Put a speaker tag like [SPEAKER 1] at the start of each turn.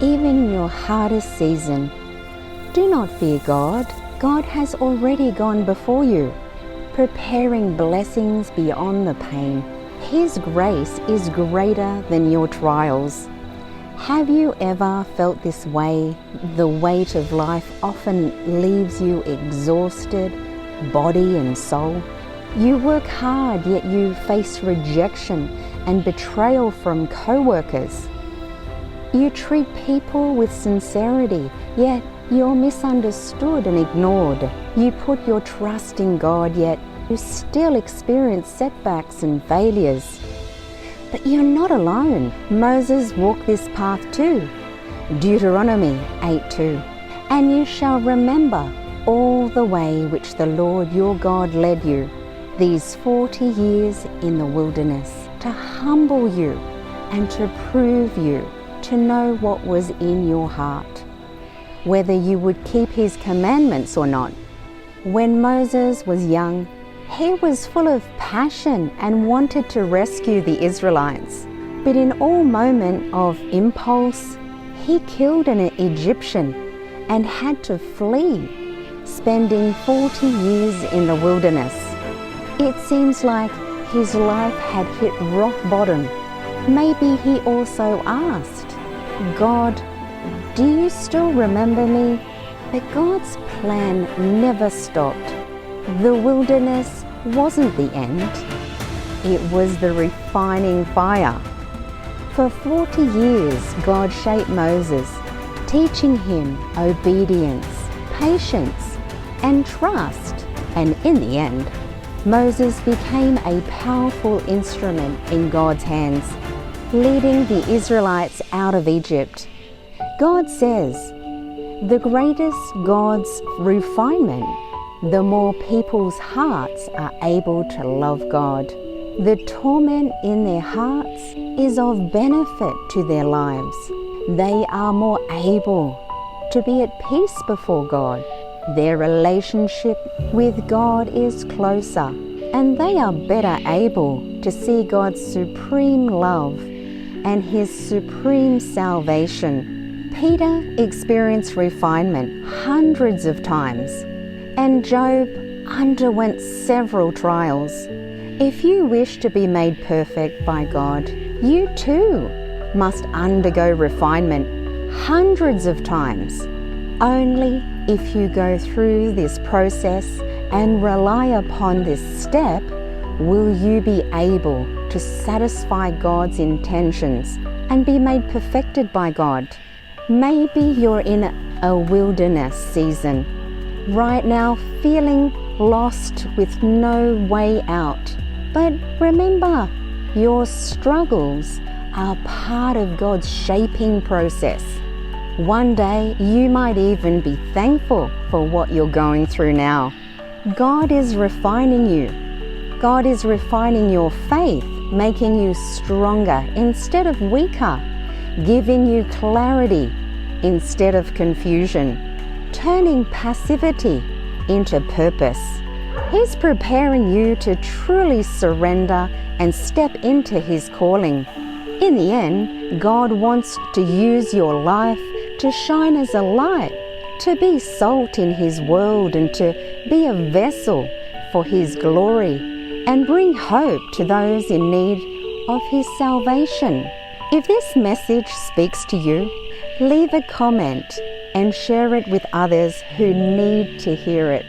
[SPEAKER 1] even in your hardest season. Do not fear God. God has already gone before you, preparing blessings beyond the pain. His grace is greater than your trials. Have you ever felt this way? The weight of life often leaves you exhausted, body and soul. You work hard, yet you face rejection and betrayal from coworkers. You treat people with sincerity, yet you're misunderstood and ignored. You put your trust in God, yet you still experience setbacks and failures. But you're not alone. Moses walked this path too. Deuteronomy 8:2. And you shall remember all the way which the Lord your God led you these 40 years in the wilderness, to humble you and to prove you, to know what was in your heart, whether you would keep his commandments or not. When Moses was young, he was full of passion and wanted to rescue the Israelites. But in all moment of impulse, he killed an Egyptian and had to flee, spending 40 years in the wilderness. It seems like his life had hit rock bottom. Maybe he also asked, God, do you still remember me? But God's plan never stopped. The wilderness wasn't the end. It was the refining fire. For 40 years, God shaped Moses, teaching him obedience, patience, and trust. And in the end, Moses became a powerful instrument in God's hands, leading the Israelites out of Egypt. God says, the greatest God's refinement, the more people's hearts are able to love God. The torment in their hearts is of benefit to their lives. They are more able to be at peace before God. Their relationship with God is closer, and they are better able to see God's supreme love and his supreme salvation. Peter experienced refinement hundreds of times, and Job underwent several trials. If you wish to be made perfect by God, you too must undergo refinement hundreds of times. Only if you go through this process and rely upon this step will you be able to satisfy God's intentions and be made perfected by God. Maybe you're in a wilderness season right now, feeling lost with no way out. But remember, your struggles are part of God's shaping process. One day, you might even be thankful for what you're going through now. God is refining you. God is refining your faith, making you stronger instead of weaker, giving you clarity instead of confusion, turning passivity into purpose. He's preparing you to truly surrender and step into his calling. In the end, God wants to use your life to shine as a light, to be salt in his world and to be a vessel for his glory and bring hope to those in need of his salvation. If this message speaks to you, leave a comment and share it with others who need to hear it.